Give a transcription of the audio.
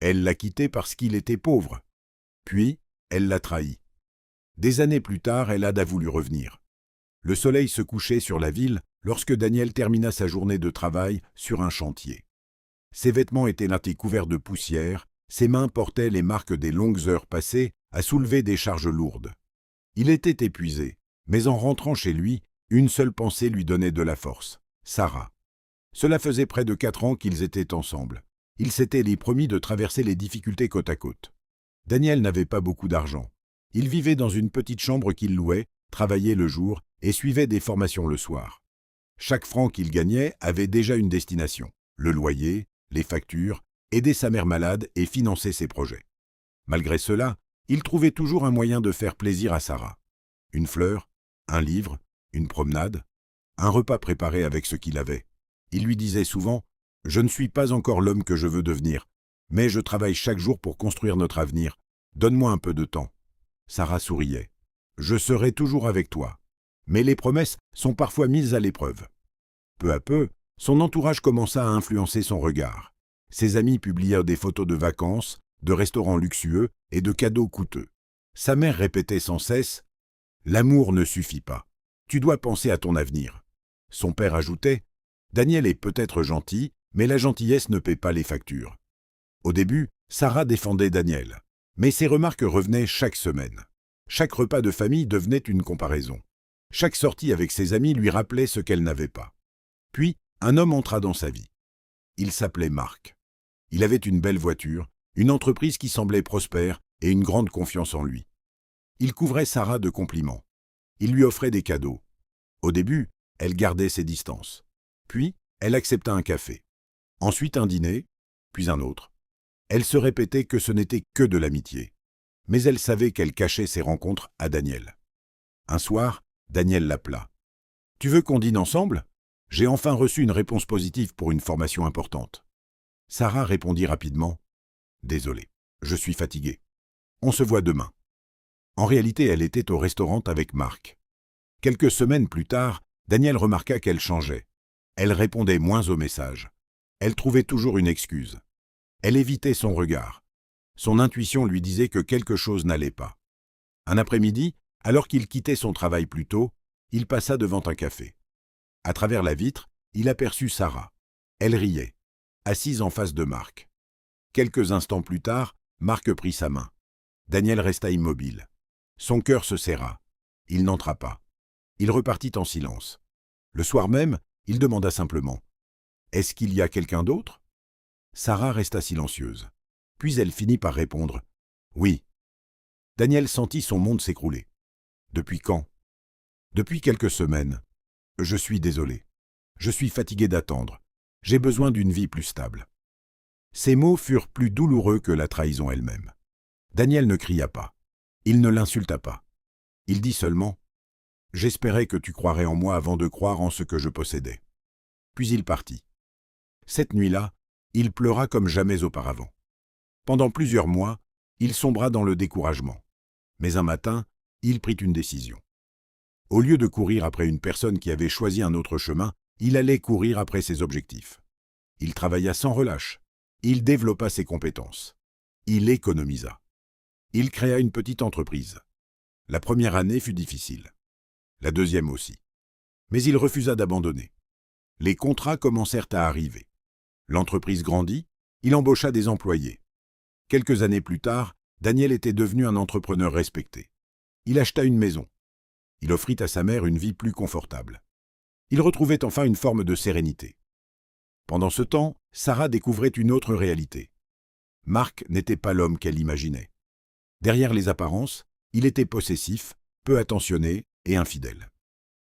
Elle l'a quitté parce qu'il était pauvre. Puis, elle l'a trahi. Des années plus tard, elle a voulu revenir. Le soleil se couchait sur la ville lorsque Daniel termina sa journée de travail sur un chantier. Ses vêtements étaient là couverts de poussière, ses mains portaient les marques des longues heures passées à soulever des charges lourdes. Il était épuisé, mais en rentrant chez lui, une seule pensée lui donnait de la force, Sarah. Cela faisait près de 4 ans qu'ils étaient ensemble. Ils s'étaient promis de traverser les difficultés côte à côte. Daniel n'avait pas beaucoup d'argent. Il vivait dans une petite chambre qu'il louait, travaillait le jour et suivait des formations le soir. Chaque franc qu'il gagnait avait déjà une destination, le loyer, les factures, aider sa mère malade et financer ses projets. Malgré cela, il trouvait toujours un moyen de faire plaisir à Sarah. Une fleur, un livre, une promenade, un repas préparé avec ce qu'il avait. Il lui disait souvent « Je ne suis pas encore l'homme que je veux devenir, mais je travaille chaque jour pour construire notre avenir. Donne-moi un peu de temps. » Sarah souriait. « Je serai toujours avec toi. » Mais les promesses sont parfois mises à l'épreuve. Peu à peu, son entourage commença à influencer son regard. Ses amis publièrent des photos de vacances, de restaurants luxueux et de cadeaux coûteux. Sa mère répétait sans cesse « L'amour ne suffit pas. Tu dois penser à ton avenir. » Son père ajoutait « Daniel est peut-être gentil, mais la gentillesse ne paie pas les factures. » Au début, Sarah défendait Daniel, mais ses remarques revenaient chaque semaine. Chaque repas de famille devenait une comparaison. Chaque sortie avec ses amis lui rappelait ce qu'elle n'avait pas. Puis, un homme entra dans sa vie. Il s'appelait Marc. Il avait une belle voiture, une entreprise qui semblait prospère et une grande confiance en lui. Il couvrait Sarah de compliments. Il lui offrait des cadeaux. Au début, elle gardait ses distances. Puis, elle accepta un café. Ensuite un dîner, puis un autre. Elle se répétait que ce n'était que de l'amitié. Mais elle savait qu'elle cachait ses rencontres à Daniel. Un soir, Daniel l'appela. « Tu veux qu'on dîne ensemble ? J'ai enfin reçu une réponse positive pour une formation importante. » Sarah répondit rapidement. « Désolé, je suis fatiguée. On se voit demain. » En réalité, elle était au restaurant avec Marc. Quelques semaines plus tard, Daniel remarqua qu'elle changeait. Elle répondait moins aux messages. Elle trouvait toujours une excuse. Elle évitait son regard. Son intuition lui disait que quelque chose n'allait pas. Un après-midi, alors qu'il quittait son travail plus tôt, il passa devant un café. À travers la vitre, il aperçut Sarah. Elle riait, assise en face de Marc. Quelques instants plus tard, Marc prit sa main. Daniel resta immobile. Son cœur se serra. Il n'entra pas. Il repartit en silence. Le soir même, il demanda simplement « Est-ce qu'il y a quelqu'un d'autre ?» Sarah resta silencieuse. Puis elle finit par répondre « Oui ». Daniel sentit son monde s'écrouler. « Depuis quand ?»« Depuis quelques semaines. Je suis désolé. Je suis fatigué d'attendre. J'ai besoin d'une vie plus stable. » Ces mots furent plus douloureux que la trahison elle-même. Daniel ne cria pas. Il ne l'insulta pas. Il dit seulement « J'espérais que tu croirais en moi avant de croire en ce que je possédais. » Puis il partit. Cette nuit-là, il pleura comme jamais auparavant. Pendant plusieurs mois, il sombra dans le découragement. Mais un matin, il prit une décision. Au lieu de courir après une personne qui avait choisi un autre chemin, il allait courir après ses objectifs. Il travailla sans relâche. Il développa ses compétences. Il économisa. Il créa une petite entreprise. La première année fut difficile. La deuxième aussi. Mais il refusa d'abandonner. Les contrats commencèrent à arriver. L'entreprise grandit, il embaucha des employés. Quelques années plus tard, Daniel était devenu un entrepreneur respecté. Il acheta une maison. Il offrit à sa mère une vie plus confortable. Il retrouvait enfin une forme de sérénité. Pendant ce temps, Sarah découvrait une autre réalité. Marc n'était pas l'homme qu'elle imaginait. Derrière les apparences, il était possessif, peu attentionné et infidèle.